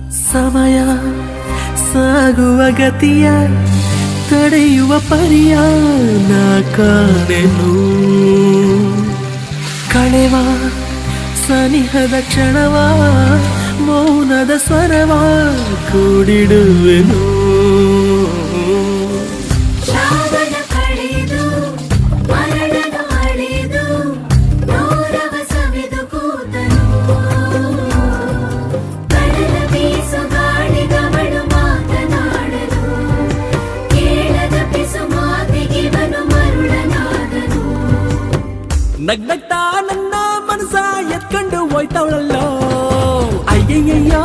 ಸಮಯ ಸಾಗುವ ಗತಿಯ ತಡೆಯುವ ಪರಿಯ ನಾ ಕಾಣೆನು ಕಳೆವ ಸನಿಹದ ಕ್ಷಣವ ಮೌನದ ಸ್ವರವ ಕೂಡಿಡುವೆನು ನಗ್ನಗ್ತಾ ನನ್ನ ಮನಸ ಎತ್ಕೊಂಡು ಹೋಯ್ತವಳಲ್ಲೋ ಅಯ್ಯಯ್ಯಯ್ಯೋ